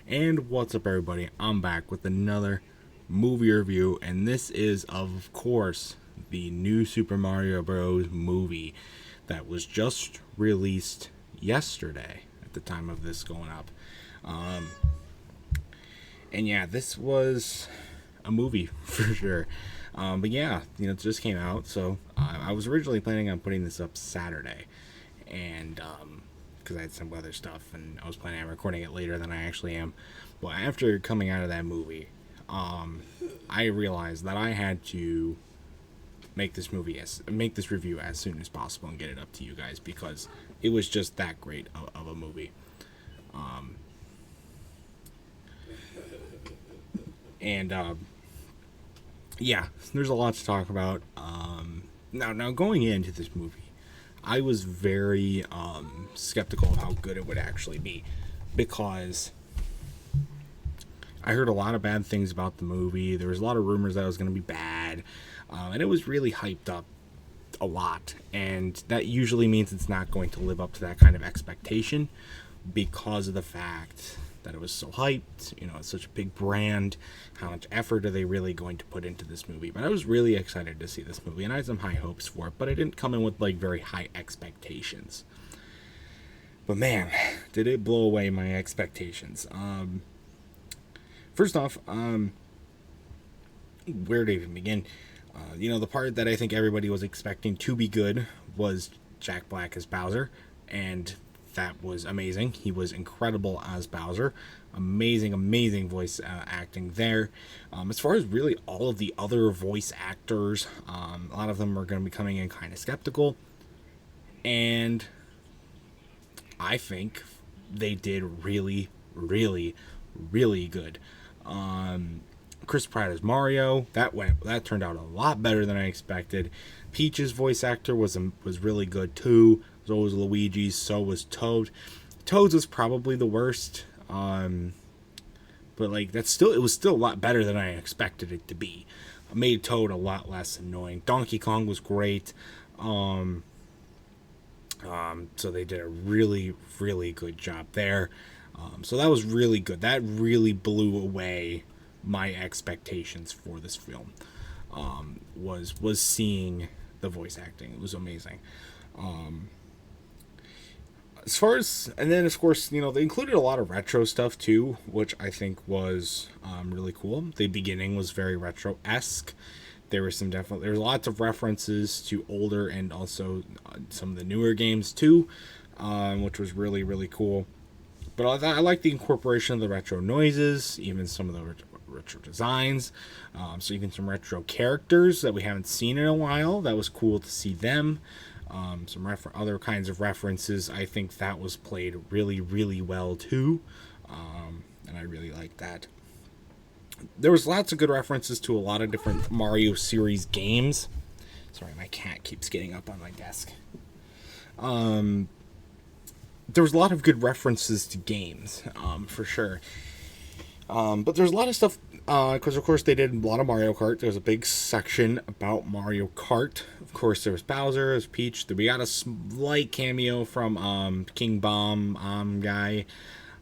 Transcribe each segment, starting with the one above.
And what's up, everybody? I'm back with another movie review, and this is, of course, the new Super Mario Bros. Movie that was just released yesterday at the time of this going up. And yeah, this was a movie for sure. But yeah, it just came out, so I was originally planning on putting this up Saturday, and because I had some other stuff, and I was planning on recording it later than I actually am. But after coming out of that movie, I realized that I had to make this review as soon as possible and get it up to you guys because it was just that great of a movie. And yeah, there's a lot to talk about. Now going into this movie, I was very skeptical of how good it would actually be because I heard a lot of bad things about the movie. There was a lot of rumors that it was going to be bad, and it was really hyped up a lot. And that usually means it's not going to live up to that kind of expectation because of the fact that it was so hyped. It's such a big brand. How much effort are they really going to put into this movie? But I was really excited to see this movie, and I had some high hopes for it, but I didn't come in with very high expectations. But man, did it blow away my expectations. First off, where to even begin? The part that I think everybody was expecting to be good was Jack Black as Bowser, and that was amazing. He was incredible as Bowser. Amazing voice acting there. As far as really all of the other voice actors, a lot of them are going to be coming in kind of skeptical, and I think they did really good. Chris Pratt as Mario, that turned out a lot better than I expected. Peach's voice actor was really good too. So was Luigi. So was Toad. Toad's was probably the worst. But it was still a lot better than I expected it to be. It made Toad a lot less annoying. Donkey Kong was great. So they did a really good job there. So that was really good. That really blew away my expectations for this film. Was seeing the voice acting. It was amazing. As far as, and then of course, they included a lot of retro stuff too, which I think was really cool. The beginning was very retro-esque. There were there's lots of references to older and also some of the newer games too, which was really cool. But I like the incorporation of the retro noises, even some of the retro designs. So even some retro characters that we haven't seen in a while. That was cool to see them. Some other kinds of references. I think that was played really well too. And I really liked that. There was lots of good references to a lot of different Mario series games. Sorry, my cat keeps getting up on my desk. There was a lot of good references to games, for sure. But there's a lot of stuff, because of course they did a lot of Mario Kart. There was a big section about Mario Kart. Of course there was Bowser, there was Peach. We got a slight cameo from King Bomb guy.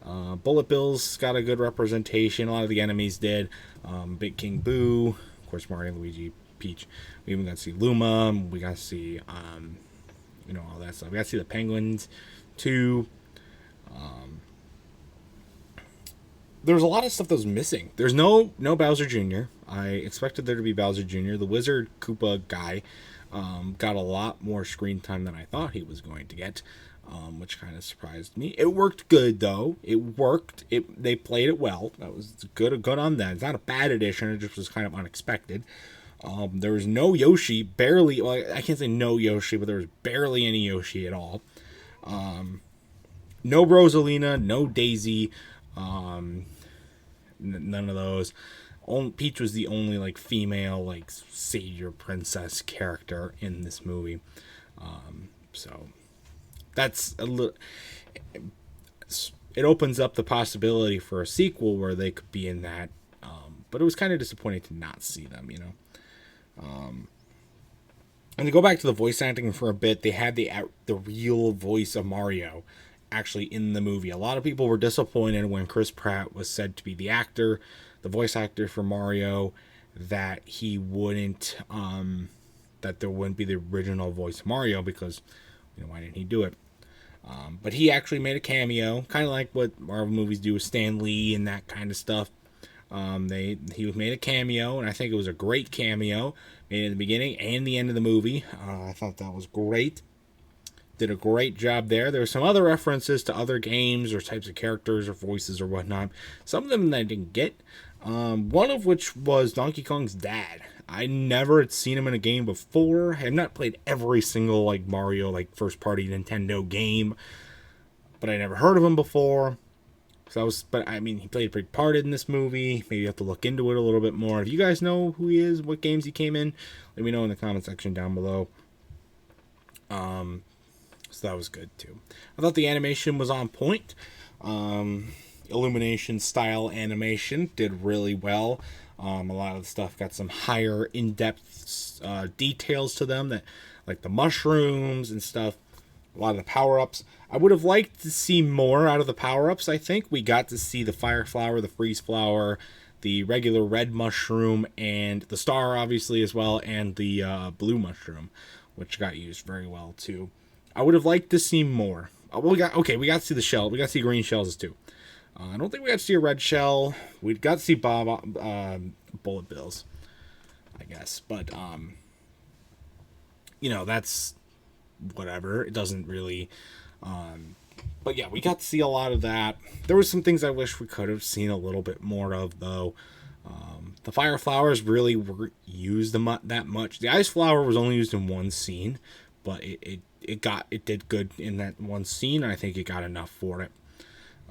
Bullet Bill's got a good representation. A lot of the enemies did. Big King Boo, of course Mario, Luigi, Peach. We even got to see Luma. We got to see all that stuff. We got to see the penguins too. There was a lot of stuff that was missing. There's no Bowser Jr. I expected there to be Bowser Jr. The Wizard Koopa guy got a lot more screen time than I thought he was going to get, which kind of surprised me. It worked good though. It worked. They played it well. That was good on that. It's not a bad addition. It just was kind of unexpected. There was no Yoshi, barely. Well, I can't say no Yoshi, but there was barely any Yoshi at all. No Rosalina, no Daisy, none of those. Peach was the only female savior princess character in this movie. So that's a little. It opens up the possibility for a sequel where they could be in that. But it was kind of disappointing to not see them, And to go back to the voice acting for a bit, they had the real voice of Mario actually in the movie. A lot of people were disappointed when Chris Pratt was said to be the actor, the voice actor for Mario, that he wouldn't, that there wouldn't be the original voice of Mario because, why didn't he do it? But he actually made a cameo, kind of like what Marvel movies do with Stan Lee and that kind of stuff. He made a cameo, and I think it was a great cameo, made in the beginning and the end of the movie. I thought that was great. Did a great job there. There were some other references to other games or types of characters or voices or whatnot. Some of them that I didn't get. One of which was Donkey Kong's dad. I never had seen him in a game before. I have not played every single Mario first party Nintendo game, but I never heard of him before. But I mean, he played a big part in this movie. Maybe you have to look into it a little bit more. If you guys know who he is, what games he came in, let me know in the comment section down below. So that was good too. I thought the animation was on point. Illumination style animation did really well. A lot of the stuff got some higher in-depth details to them, that like the mushrooms and stuff. A lot of the power-ups. I would have liked to see more out of the power-ups. I think we got to see the fire flower, the freeze flower, the regular red mushroom, and the star obviously as well, and the blue mushroom, which got used very well too. I would have liked to see more. We got to see the shell. We got to see green shells too. I don't think we got to see a red shell. We got to see bullet bills, I guess. But that's whatever. It doesn't really. But yeah, we got to see a lot of that. There were some things I wish we could have seen a little bit more of, though. The fire flowers really weren't used that much. The ice flower was only used in one scene, but it did good in that one scene. And I think it got enough for it.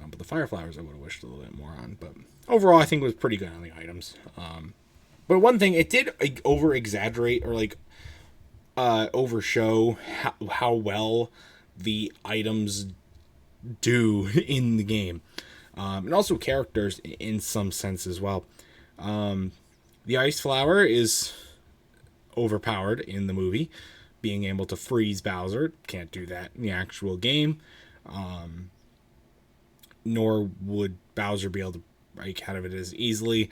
But the fire flowers I would have wished a little bit more on. But overall, I think it was pretty good on the items. But one thing, it did over exaggerate or overshow how well the items do in the game, and also characters in some sense as well. The ice flower is overpowered in the movie, being able to freeze Bowser. Can't do that in the actual game, nor would Bowser be able to break out of it as easily.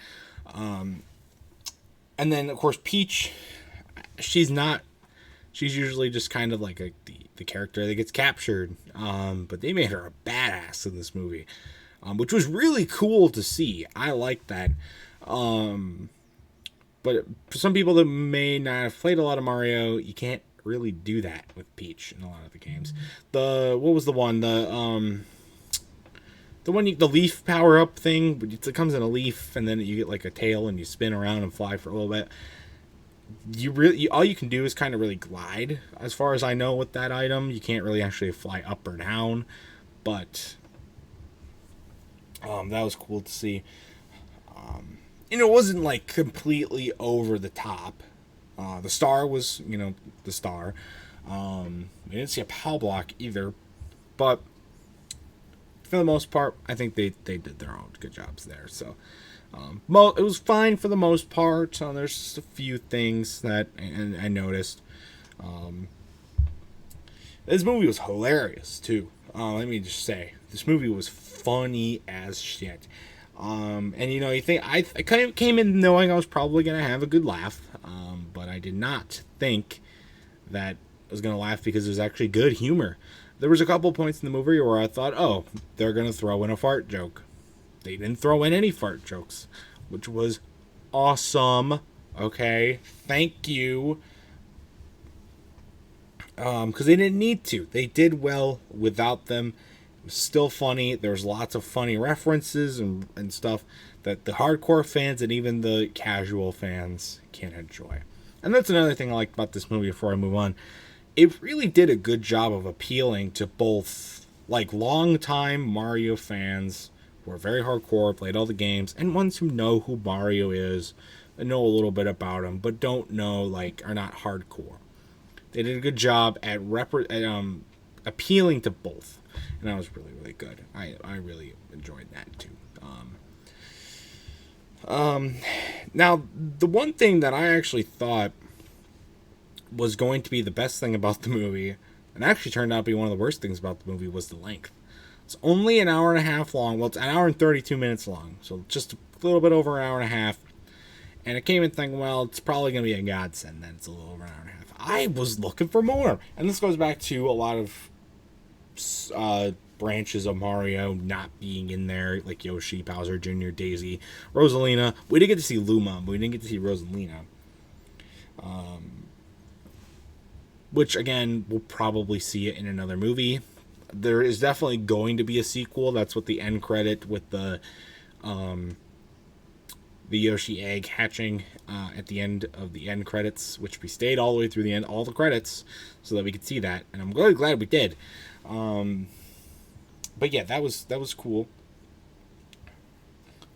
And then of course Peach, she's usually just kind of like the character that gets captured. But they made her a badass in this movie, which was really cool to see. I like that. But for some people that may not have played a lot of Mario, you can't really do that with Peach in a lot of the games. What was the one? The leaf power up thing. It comes in a leaf, and then you get like a tail, and you spin around and fly for a little bit. All you can do is kind of really glide, as far as I know, with that item. You can't really actually fly up or down, but that was cool to see. It wasn't like completely over the top. The star was, the star. We didn't see a POW block either, but for the most part, I think they did their own good jobs there. So it was fine for the most part. There's just a few things that I noticed. This movie was hilarious too. Let me just say, this movie was funny as shit. And you think I kind of came in knowing I was probably gonna have a good laugh, but I did not think that I was gonna laugh because it was actually good humor. There was a couple points in the movie where I thought, oh, they're gonna throw in a fart joke. They didn't throw in any fart jokes, which was awesome. Okay, thank you. Because they didn't need to. They did well without them. It was still funny. There was lots of funny references and stuff that the hardcore fans and even the casual fans can enjoy. And that's another thing I liked about this movie before I move on. It really did a good job of appealing to both long-time Mario fans who are very hardcore, played all the games, and ones who know who Mario is and know a little bit about him, but don't know, are not hardcore. They did a good job at appealing to both, and that was really, really good. I really enjoyed that too. Now, the one thing that I actually thought was going to be the best thing about the movie, and actually turned out to be one of the worst things about the movie, was the length. It's only an hour and a half long. Well, it's an hour and 32 minutes long. So just a little bit over an hour and a half. And I came in thinking, well, it's probably going to be a godsend. Then it's a little over an hour and a half. I was looking for more. And this goes back to a lot of branches of Mario not being in there, like Yoshi, Bowser Jr., Daisy, Rosalina. We didn't get to see Luma, but we didn't get to see Rosalina. Which, again, we'll probably see it in another movie. There is definitely going to be a sequel. That's what the end credit with the Yoshi egg hatching at the end of the end credits, which we stayed all the way through the end, all the credits, so that we could see that. And I'm really glad we did. But yeah, that was cool.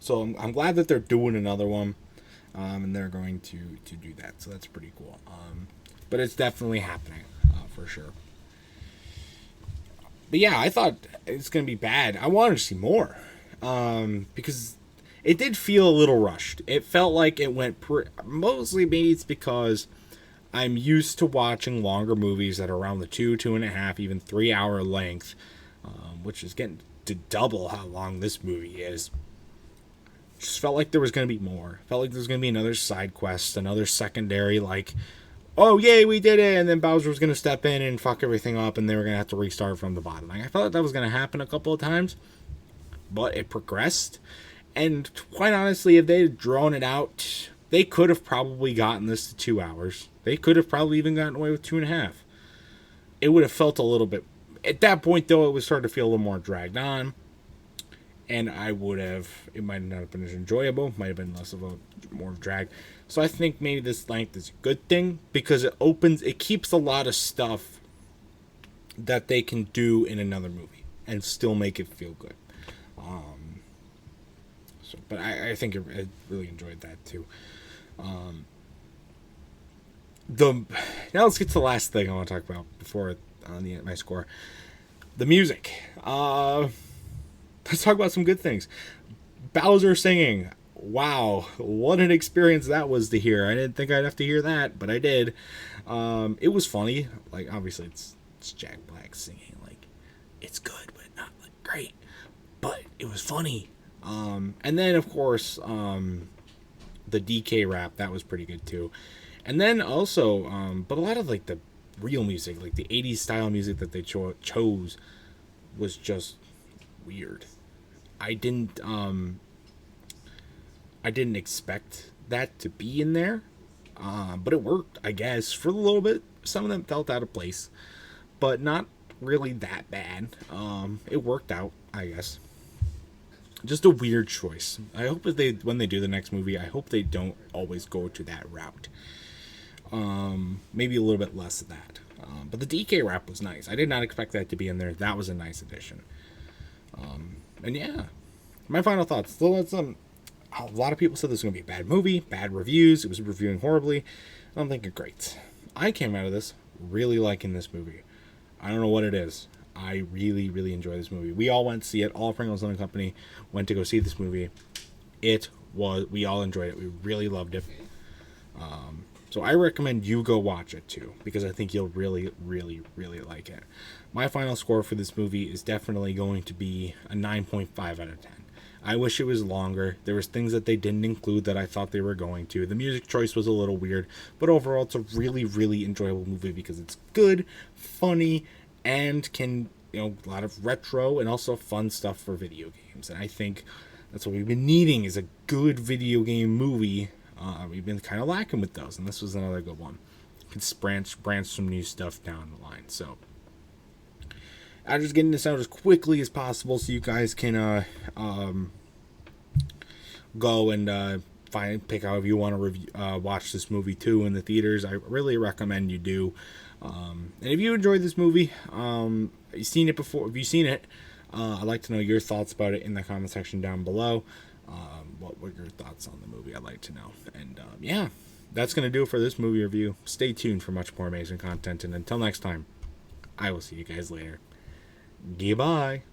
So I'm glad that they're doing another one, and they're going to do that. So that's pretty cool. But it's definitely happening for sure. But yeah, I thought it's going to be bad. I wanted to see more because it did feel a little rushed. It felt like it went mostly maybe it's because I'm used to watching longer movies that are around the 2.5, even 3 hour length, which is getting to double how long this movie is. Just felt like there was going to be more. Felt like there was going to be another side quest, another secondary, like, oh, yay, we did it, and then Bowser was going to step in and fuck everything up, and they were going to have to restart from the bottom. Like, I felt like that was going to happen a couple of times, but it progressed, and quite honestly, if they had drawn it out, they could have probably gotten this to 2 hours. They could have probably even gotten away with 2.5. It would have felt a little bit... At that point, though, it was starting to feel a little more dragged on, and I would have... It might not have been as enjoyable, might have been less of a more drag. So I think maybe this length is a good thing because it keeps a lot of stuff that they can do in another movie and still make it feel good. But I think I really enjoyed that too. Now let's get to the last thing I want to talk about before my score. The music. Let's talk about some good things. Bowser singing. Wow, what an experience that was to hear. I didn't think I'd have to hear that, but I did. It was funny. Like, obviously, it's Jack Black singing. Like, it's good, but not, like, great. But it was funny. And then, of course, the DK rap, that was pretty good, too. And then also, but a lot of, like, the real music, like the 80s style music that they chose was just weird. I didn't expect that to be in there, but it worked, I guess, for a little bit. Some of them felt out of place, but not really that bad. It worked out, I guess. Just a weird choice. I hope that when they do the next movie, I hope they don't always go to that route. Maybe a little bit less of that. But the DK rap was nice. I did not expect that to be in there. That was a nice addition. And yeah, my final thoughts. So let's a lot of people said this was going to be a bad movie, bad reviews. It was reviewing horribly. I'm thinking, great. I came out of this really liking this movie. I don't know what it is. I really, really enjoy this movie. We all went to see it. All of Pringles Living Company went to go see this movie. We all enjoyed it. We really loved it. So I recommend you go watch it too, because I think you'll really, really, really like it. My final score for this movie is definitely going to be a 9.5 out of 10. I wish it was longer. There was things that they didn't include that I thought they were going to. The music choice was a little weird, but overall it's a really, really enjoyable movie because it's good, funny, and can, a lot of retro and also fun stuff for video games. And I think that's what we've been needing is a good video game movie. We've been kind of lacking with those, and this was another good one. Can branch some new stuff down the line. So I'm just getting this out as quickly as possible so you guys can go and pick out if you want to watch this movie too in the theaters. I really recommend you do. And if you enjoyed this movie, you've seen it before. If you've seen it, I'd like to know your thoughts about it in the comment section down below. What were your thoughts on the movie? I'd like to know. And yeah, that's going to do it for this movie review. Stay tuned for much more amazing content. And until next time, I will see you guys later. Goodbye.